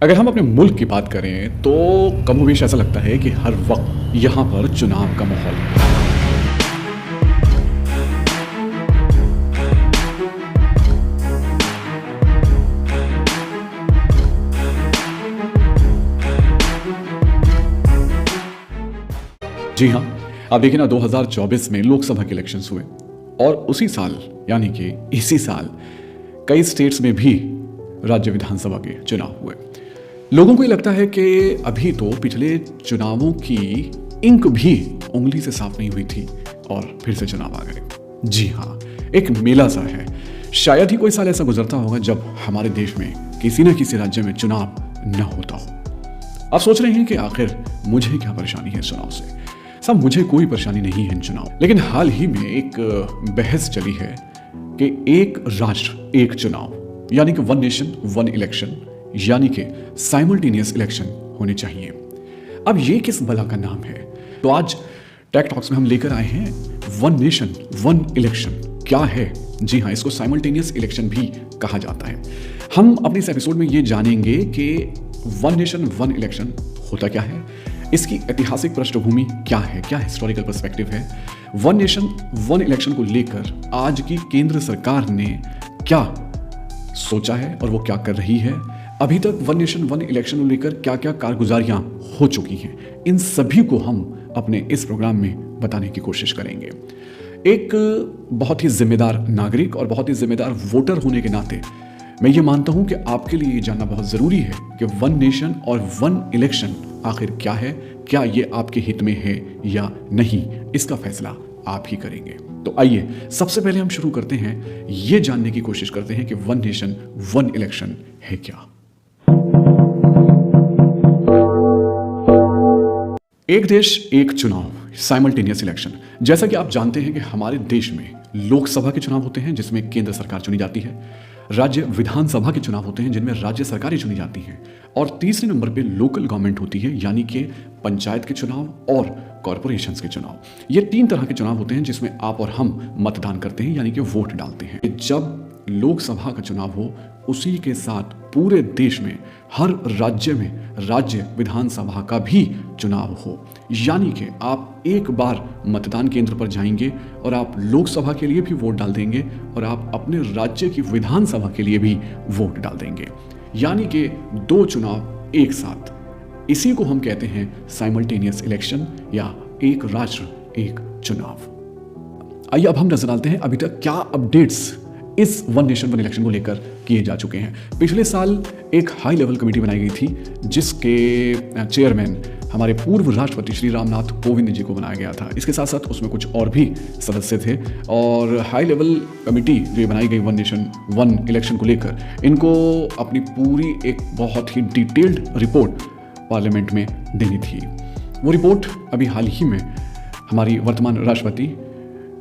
अगर हम अपने मुल्क की बात करें तो कमोबेश ऐसा लगता है कि हर वक्त यहाँ पर चुनाव का माहौल है। जी हाँ, आप देखिए ना, 2024 में लोकसभा के इलेक्शंस हुए और उसी साल यानी कि इसी साल कई स्टेट्स में भी राज्य विधानसभा के चुनाव हुए। लोगों को ये लगता है कि अभी तो पिछले चुनावों की इंक भी उंगली से साफ नहीं हुई थी और फिर से चुनाव आ गए। जी हाँ, एक मेला सा है। शायद ही कोई साल ऐसा गुजरता होगा जब हमारे देश में किसी न किसी राज्य में चुनाव न होता हो। आप सोच रहे हैं कि आखिर मुझे क्या परेशानी है चुनाव से? साहब, मुझे कोई परेशानी नहीं है इन चुनाव, लेकिन हाल ही में एक बहस चली है कि एक राष्ट्र एक चुनाव यानी कि वन नेशन वन इलेक्शन यानी कि साइमल्टेनियस इलेक्शन होने चाहिए। अब ये किस बला का नाम है? तो आज टेक टॉक्स में हम लेकर आए हैं वन नेशन वन इलेक्शन क्या है। जी हाँ, इसको साइमल्टेनियस इलेक्शन भी कहा जाता है। हम अपने इस एपिसोड में ये जानेंगे कि वन नेशन वन इलेक्शन होता क्या है, इसकी ऐतिहासिक पृष्ठभूमि क्या है, क्या हिस्टोरिकल पर्सपेक्टिव है, वन नेशन वन इलेक्शन को लेकर आज की केंद्र सरकार ने क्या सोचा है और वो क्या कर रही है, अभी तक वन नेशन वन इलेक्शन को लेकर क्या क्या कारगुजारियां हो चुकी हैं, इन सभी को हम अपने इस प्रोग्राम में बताने की कोशिश करेंगे। एक बहुत ही जिम्मेदार नागरिक और बहुत ही जिम्मेदार वोटर होने के नाते मैं ये मानता हूं कि आपके लिए ये जानना बहुत जरूरी है कि वन नेशन और वन इलेक्शन आखिर क्या है, क्या ये आपके हित में है या नहीं, इसका फैसला आप ही करेंगे। तो आइए सबसे पहले हम शुरू करते हैं, ये जानने की कोशिश करते हैं कि वन नेशन वन इलेक्शन है क्या। एक देश एक चुनाव साइमल्टेनियस इलेक्शन। जैसा कि आप जानते हैं कि हमारे देश में लोकसभा के चुनाव होते हैं जिसमें केंद्र सरकार चुनी जाती है, राज्य विधानसभा के चुनाव होते हैं जिनमें राज्य सरकारें चुनी जाती हैं, और तीसरे नंबर पे लोकल गवर्नमेंट होती है यानी कि पंचायत के चुनाव और कॉरपोरेशंस के चुनाव। ये तीन तरह के चुनाव होते हैं जिसमें आप और हम मतदान करते हैं यानी कि वोट डालते हैं। जब लोकसभा का चुनाव हो उसी के साथ पूरे देश में हर राज्य में राज्य विधानसभा का भी चुनाव हो, यानी कि आप एक बार मतदान केंद्र पर जाएंगे और आप लोकसभा के लिए भी वोट डाल देंगे और आप अपने राज्य की विधानसभा के लिए भी वोट डाल देंगे, यानी कि दो चुनाव एक साथ। इसी को हम कहते हैं साइमल्टेनियस इलेक्शन या एक राष्ट्र एक चुनाव। आइए अब हम नजर डालते हैं अभी तक क्या अपडेट्स इस वन नेशन वन इलेक्शन को लेकर किए जा चुके हैं। पिछले साल एक हाई लेवल कमेटी बनाई गई थी जिसके चेयरमैन हमारे पूर्व राष्ट्रपति श्री रामनाथ कोविंद जी को बनाया गया था। इसके साथ साथ उसमें कुछ और भी सदस्य थे और हाई लेवल कमेटी जो बनाई गई वन नेशन वन इलेक्शन को लेकर, इनको अपनी पूरी एक बहुत ही डिटेल्ड रिपोर्ट पार्लियामेंट में देनी थी। वो रिपोर्ट अभी हाल ही में हमारी वर्तमान राष्ट्रपति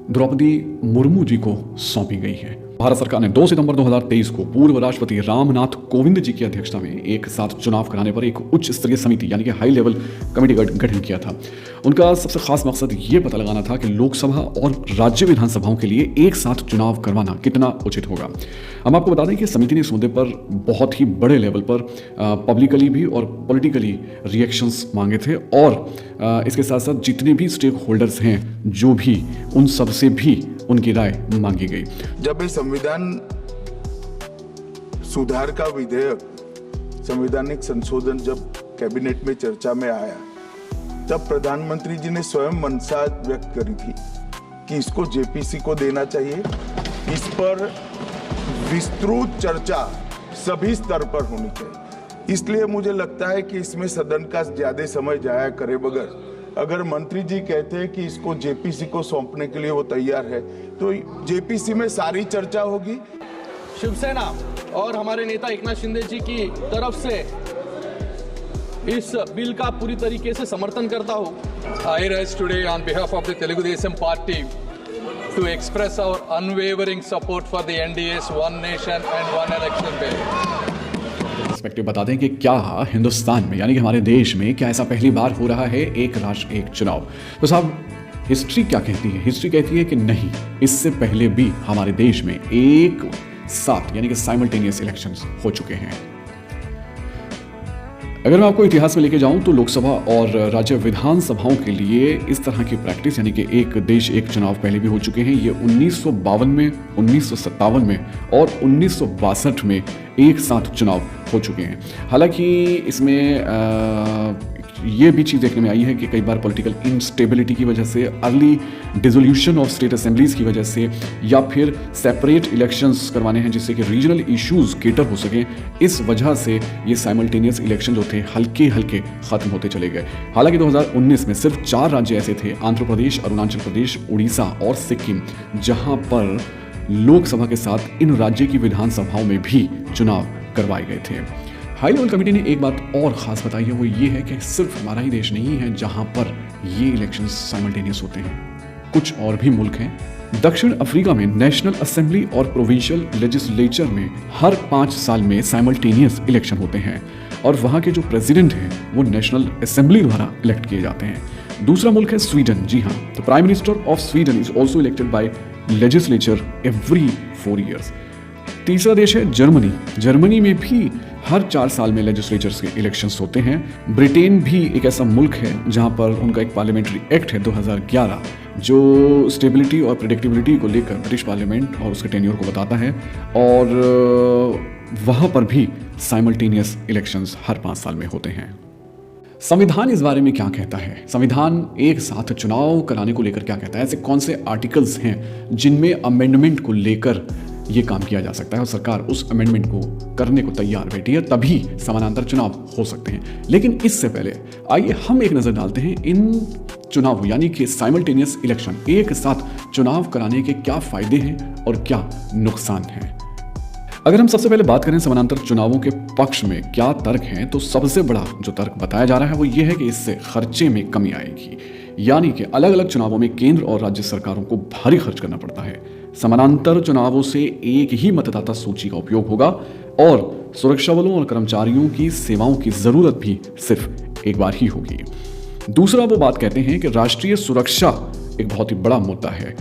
द्रौपदी मुर्मू जी को सौंपी गई है। भारत सरकार ने 2 सितंबर 2023 को पूर्व राष्ट्रपति रामनाथ कोविंद जी की अध्यक्षता में एक साथ चुनाव कराने पर एक उच्च स्तरीय समिति यानी कि हाई लेवल कमेटी का गठन किया था। उनका सबसे खास मकसद ये पता लगाना था कि लोकसभा और राज्य विधानसभाओं के लिए एक साथ चुनाव करवाना कितना उचित होगा। हम आपको बता दें कि समिति ने इस मुद्दे पर बहुत ही बड़े लेवल पर पब्लिकली भी और पॉलिटिकली रिएक्शंस मांगे थे और इसके साथ साथ जितने भी स्टेक होल्डर्स हैं जो भी, उन सबसे भी उनकी राय मांगी गई। जब ये संविधान सुधार का विधेयक, संवैधानिक संशोधन जब कैबिनेट में चर्चा में आया, तब प्रधानमंत्री जी ने स्वयं मंशा व्यक्त करी थी कि इसको जेपीसी को देना चाहिए। इस पर विस्तृत चर्चा सभी स्तर पर होनी चाहिए। इसलिए मुझे लगता है कि इसमें सदन का ज्यादा समय जाया करे बगैर, अगर मंत्री जी कहते हैं कि इसको जेपीसी को सौंपने के लिए वो तैयार है, तो जेपीसी में सारी चर्चा होगी। शिवसेना और हमारे नेता एकनाथ शिंदे जी की तरफ से इस बिल का पूरी तरीके से समर्थन करता हूँ। I rise today on behalf of the Telugu Desam Party to express our unwavering support for the NDA's One Nation and One Election bill. Perspective बता दें कि क्या हिंदुस्तान में यानी कि हमारे देश में क्या ऐसा पहली बार हो रहा है एक राष्ट्र एक चुनाव। तो साहब, हिस्ट्री क्या कहती है? हिस्ट्री कहती है कि नहीं, इससे पहले भी हमारे देश में एक साथ यानी कि साइमल्टेनियस इलेक्शंस हो चुके हैं। अगर मैं आपको इतिहास में लेके जाऊं तो लोकसभा और राज्य विधानसभाओं के लिए इस तरह की प्रैक्टिस यानी कि एक देश एक चुनाव पहले भी हो चुके हैं। ये 1952 में, 1957 में और 1962 में एक साथ चुनाव हो चुके हैं। हालांकि इसमें ये भी चीज़ देखने में आई है कि कई बार पॉलिटिकल इंस्टेबिलिटी की वजह से, early dissolution of state assemblies की वजह से, या फिर सेपरेट इलेक्शंस करवाने हैं जिससे कि रीजनल इश्यूज केटर हो सकें, इस वजह से ये साइमल्टेनियस इलेक्शन जो थे हल्के हल्के ख़त्म होते चले गए। हालांकि 2019 में सिर्फ 4 राज्य ऐसे थे, आंध्र प्रदेश, अरुणाचल प्रदेश, उड़ीसा और सिक्किम, जहां पर लोकसभा के साथ इन राज्य की विधानसभाओं में भी चुनाव करवाए गए थे। हाई लेवल कमेटी ने एक बात और खास बताई है, वो ये है कि सिर्फ हमारा ही देश नहीं है जहां पर ये इलेक्शंस साइमल्टेनियस होते हैं, कुछ और भी मुल्क हैं। दक्षिण अफ्रीका में नेशनल असेंबली और प्रोविंशियल लेजिस्लेचर में हर 5 साल में साइमल्टेनियस इलेक्शन होते हैं और वहां के जो प्रेसिडेंट हैं वो नेशनल असेंबली द्वारा इलेक्ट किए जाते हैं। दूसरा मुल्क है स्वीडन। जी हाँ, तो prime minister of Sweden is also elected by legislature every 4 years. तीसरा देश है जर्मनी। जर्मनी में भी हर 4 साल में लेजिस्लेचर्स के इलेक्शंस होते हैं। ब्रिटेन भी एक ऐसा मुल्क है जहां पर उनका एक पार्लियामेंट्री एक्ट है 2011 जो स्टेबिलिटी और प्रेडिक्टेबिलिटी को लेकर ब्रिटिश पार्लियामेंट और उसके टेन्योर को बताता है, और वहां पर भी साइमल्टेनियस इलेक्शंस हर 5 साल में होते हैं। संविधान इस बारे में क्या कहता है? संविधान एक साथ चुनाव कराने को लेकर क्या कहता है? ऐसे कौन से आर्टिकल्स हैं जिनमें अमेंडमेंट को लेकर ये काम किया जा सकता है और सरकार उस अमेंडमेंट को करने को तैयार बैठी है, तभी समानांतर चुनाव हो सकते हैं। लेकिन इससे पहले आइए हम एक नजर डालते हैं इन चुनाव यानी कि साइमल्टेनियस इलेक्शन, एक साथ चुनाव कराने के क्या फायदे हैं और क्या नुकसान हैं। अगर हम सबसे पहले बात करें समानांतर चुनावों के पक्ष में क्या तर्क हैं, तो सबसे बड़ा जो तर्क बताया जा रहा है वो ये है कि इससे खर्चे में कमी आएगी, यानी कि अलग अलग चुनावों में केंद्र और राज्य सरकारों को भारी खर्च करना पड़ता है। समानांतर चुनावों से एक ही मतदाता सूची का उपयोग होगा और सुरक्षा बलों और कर्मचारियों की सेवाओं की जरूरत भी सिर्फ एक बार ही होगी। दूसरा वो बात कहते हैं कि राष्ट्रीय सुरक्षा एक बहुत ही बड़ा मुद्दा है।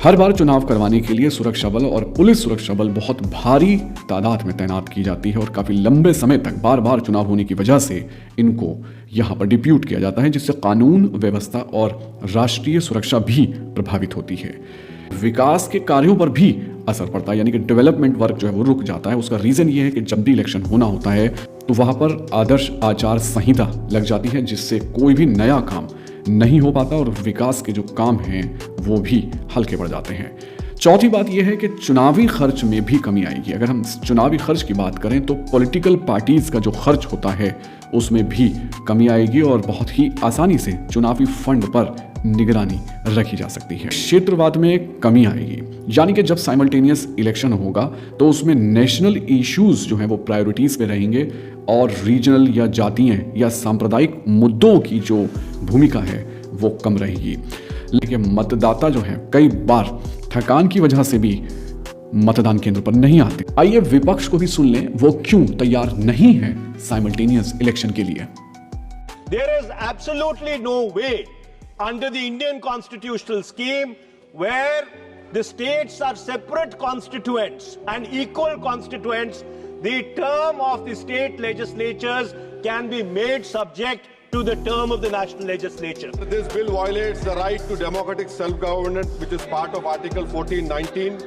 हर बार चुनाव करवाने के लिए सुरक्षा बल और पुलिस सुरक्षा बल बहुत भारी तादाद में तैनात की जाती है और काफी लंबे समय तक बार बार चुनाव होने की वजह से इनको यहाँ पर डिप्यूट किया जाता है, जिससे कानून व्यवस्था और राष्ट्रीय सुरक्षा भी प्रभावित होती है। विकास के कार्यों पर भी असर पड़ता है, यानी कि डेवलपमेंट वर्क जो है वो रुक जाता है। उसका रीजन ये है कि जब भी इलेक्शन होना होता है तो वहां पर आदर्श आचार संहिता लग जाती है, जिससे कोई भी नया काम नहीं हो पाता और विकास के जो काम हैं वो भी हल्के पड़ जाते हैं। चौथी बात यह है कि चुनावी खर्च में भी कमी आएगी। अगर हम चुनावी खर्च की बात करें तो पॉलिटिकल पार्टीज का जो खर्च होता है उसमें भी कमी आएगी और बहुत ही आसानी से चुनावी फंड पर निगरानी रखी जा सकती है। क्षेत्रवाद में कमी आएगी, यानी कि जब साइमल्टेनियस इलेक्शन होगा तो उसमें नेशनल इश्यूज जो हैं वो प्रायोरिटीज पे रहेंगे और रीजनल या जातीय या सांप्रदायिक मुद्दों की जो भूमिका है वो कम रहेगी। लेकिन मतदाता जो है कई बार थकान की वजह से भी मतदान केंद्र पर नहीं आते। आइए विपक्ष को भी सुन लें, वो क्यों तैयार नहीं है साइमल्टेनियस इलेक्शन के लिए। There is absolutely no way under the Indian constitutional scheme where the states are separate constituents and equal constituents, the term of the state legislatures can be made subject to the term of the national legislature. This bill violates the right to democratic self-government, which is part of Article 1419.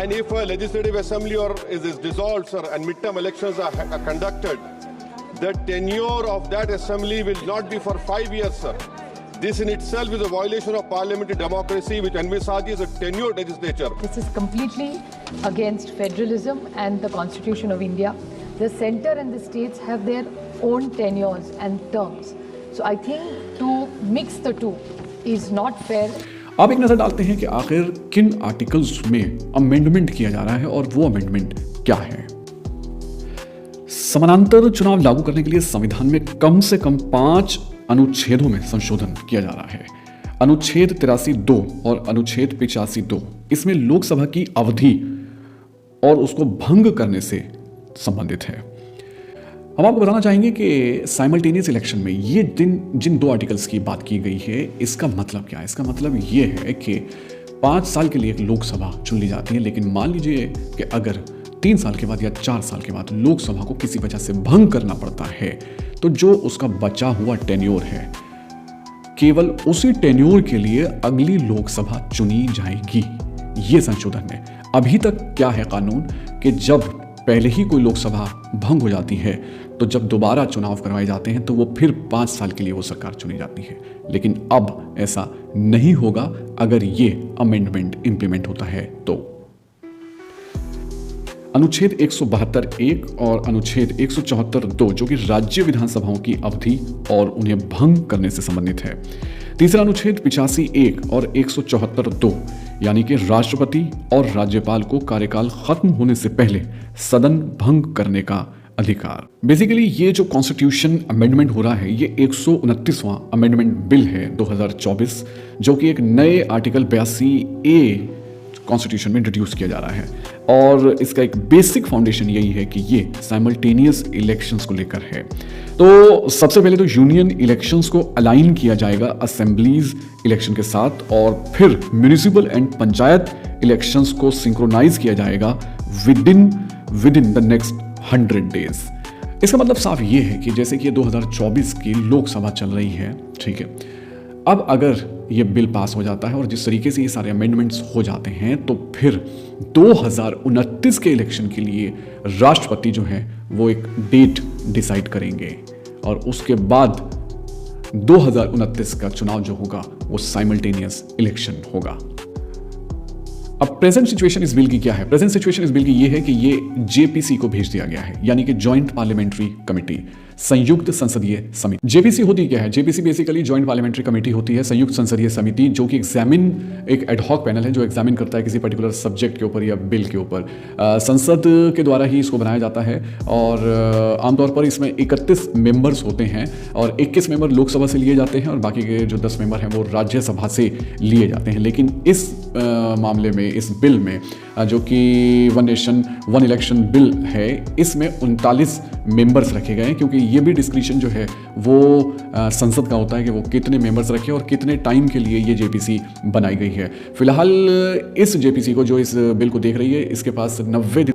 And if a legislative assembly is dissolved, sir, and midterm elections are conducted, the tenure of that assembly will not be for 5 years, sir. This in itself is a violation of parliamentary democracy, which envisages a tenured legislature. This is completely against federalism and the Constitution of India. The centre and the states have their own tenures and terms. So I think to mix the two is not fair. आप एक नजर डालते हैं कि आखिर किन articles में amendment किया जा रहा है और वो अमेंडमेंट क्या है। समानांतर चुनाव लागू करने के लिए संविधान में कम से कम 5 अनुच्छेदों में संशोधन किया जा रहा है। अनुच्छेद 83(2) और अनुच्छेद 85(2) इसमें लोकसभा की अवधि और उसको भंग करने से संबंधित है। हम आपको बताना चाहेंगे कि साइमल्टेनियस इलेक्शन में ये जिन 2 आर्टिकल्स की बात की गई है, इसका मतलब क्या है? इसका मतलब ये है कि 5 साल के लिए एक लोकसभा चुन ली जाती है, लेकिन मान लीजिए कि अगर 3 साल के बाद या 4 साल के बाद लोकसभा को किसी वजह से भंग करना पड़ता है तो जो उसका बचा हुआ टेन्योर है केवल उसी टेन्योर के लिए अगली लोकसभा चुनी जाएगी। ये संशोधन है। अभी तक क्या है कानून कि जब पहले ही कोई लोकसभा भंग हो जाती है तो जब दोबारा चुनाव करवाए जाते हैं तो वो फिर 5 साल के लिए वो सरकार चुनी जाती है। लेकिन अब ऐसा नहीं होगा अगर ये अमेंडमेंट इंप्लीमेंट होता है तो। अनुच्छेद 172(1) और अनुच्छेद 174(2) जो कि राज्य विधानसभाओं की अवधि और उन्हें भंग करने से संबंधित है। तीसरा अनुच्छेद 85(1) और 174(2) यानी कि राष्ट्रपति और राज्यपाल को कार्यकाल खत्म होने से पहले सदन भंग करने का अधिकार। बेसिकली ये जो कॉन्स्टिट्यूशन अमेंडमेंट हो रहा है ये 129वां अमेंडमेंट बिल है 2024 जो कि एक नए आर्टिकल 82A कॉन्स्टिट्यूशन में इंट्रोड्यूस किया जा रहा है और इसका एक बेसिक फाउंडेशन यही है कि ये साइमल्टेनियस इलेक्शंस को लेकर है। तो सबसे पहले तो यूनियन इलेक्शंस को अलाइन किया जाएगा असेंबलीज इलेक्शन के साथ और फिर म्यूनिसिपल एंड पंचायत इलेक्शंस को सिंक्रोनाइज किया जाएगा with in the next 100 days. इसका मतलब साफ ये है कि जैसे कि 2024 की लोकसभा चल रही है, ठीक है, अब अगर ये बिल पास हो जाता है और जिस तरीके से ये सारे अमेंडमेंट्स हो जाते हैं तो फिर 2029 के इलेक्शन के लिए राष्ट्रपति जो है वो एक डेट डिसाइड करेंगे और उसके बाद 2029 का चुनाव जो होगा वो साइमल्टेनियस इलेक्शन होगा। अब प्रेजेंट सिचुएशन इस बिल की क्या है? प्रेजेंट सिचुएशन इस बिल की ये है कि ये जेपीसी को भेज दिया गया है, यानी कि जॉइंट पार्लियामेंट्री कमेटी, संयुक्त संसदीय समिति। जेपीसी होती क्या है? JPC basically joint parliamentary committee होती है, संयुक्त संसदीय समिति, जो कि एक एडहॉक पैनल है जो एग्जामिन करता है किसी पर्टिकुलर सब्जेक्ट के ऊपर या बिल के ऊपर। संसद के द्वारा ही इसको बनाया जाता है और आमतौर पर इसमें 31 मेंबर्स होते हैं और 21 मेंबर लोकसभा से लिए जाते हैं और बाकी के जो 10 मेंबर हैं वो राज्यसभा से लिए जाते हैं। लेकिन इस मामले में, इस बिल में जो कि one nation one election bill है, इसमें 39 मेंबर्स रखे गए हैं क्योंकि ये भी डिस्क्रिशन जो है वो संसद का होता है कि वो कितने मेंबर्स रखे और कितने टाइम के लिए ये जेपीसी बनाई गई है। फिलहाल इस जेपीसी को, जो इस बिल को देख रही है, इसके पास 90 दिन।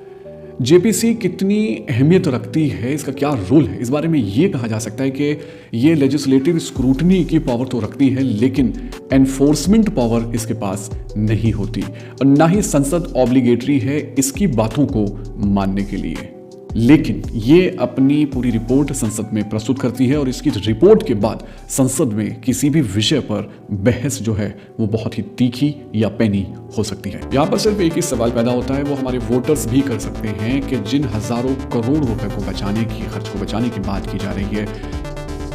जेपीसी कितनी अहमियत रखती है, इसका क्या रोल है, इस बारे में ये कहा जा सकता है कि ये लेजिस्लेटिव स्क्रूटनी की पावर तो रखती है लेकिन एनफोर्समेंट पावर इसके पास नहीं होती और ना ही संसद ऑब्लिगेटरी है इसकी बातों को मानने के लिए। लेकिन ये अपनी पूरी रिपोर्ट संसद में प्रस्तुत करती है और इसकी रिपोर्ट के बाद संसद में किसी भी विषय पर बहस जो है वो बहुत ही तीखी या पैनी हो सकती है। यहाँ पर सिर्फ एक ही सवाल पैदा होता है, वो हमारे वोटर्स भी कर सकते हैं कि जिन हजारों करोड़ रुपए को बचाने की, खर्च को बचाने की बात की जा रही है,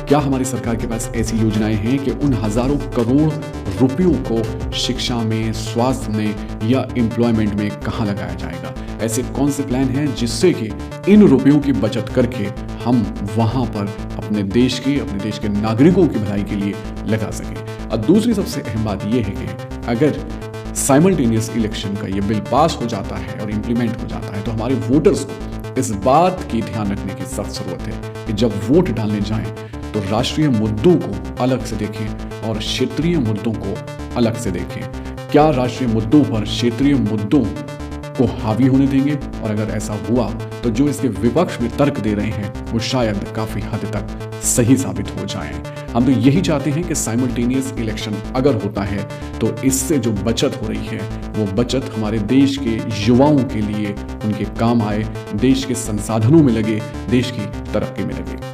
क्या हमारी सरकार के पास ऐसी योजनाएं हैं कि उन हजारों करोड़ रुपयों को शिक्षा में, स्वास्थ्य में या एम्प्लॉयमेंट में कहाँ लगाया जाएगा? ऐसे कौन से प्लान हैं जिससे कि इन रुपयों की बचत करके हम वहां पर अपने देश के नागरिकों की भलाई के लिए लगा सकें? और दूसरी सबसे अहम बात यह है कि अगर साइमल्टेनियस इलेक्शन का ये बिल पास हो जाता है और इम्प्लीमेंट हो जाता है तो हमारे वोटर्स को इस बात की ध्यान रखने की सख्त जरूरत है कि जब वोट डालने जाएं तो राष्ट्रीय मुद्दों को अलग से देखें और क्षेत्रीय मुद्दों को अलग से देखें। क्या राष्ट्रीय मुद्दों पर क्षेत्रीय मुद्दों को हावी होने देंगे? और अगर ऐसा हुआ तो जो इसके विपक्ष में तर्क दे रहे हैं वो शायद काफी हद तक सही साबित हो जाएं। हम तो यही चाहते हैं कि साइमल्टेनियस इलेक्शन अगर होता है तो इससे जो बचत हो रही है वो बचत हमारे देश के युवाओं के लिए उनके काम आए, देश के संसाधनों में लगे, देश की तरक्की में लगे।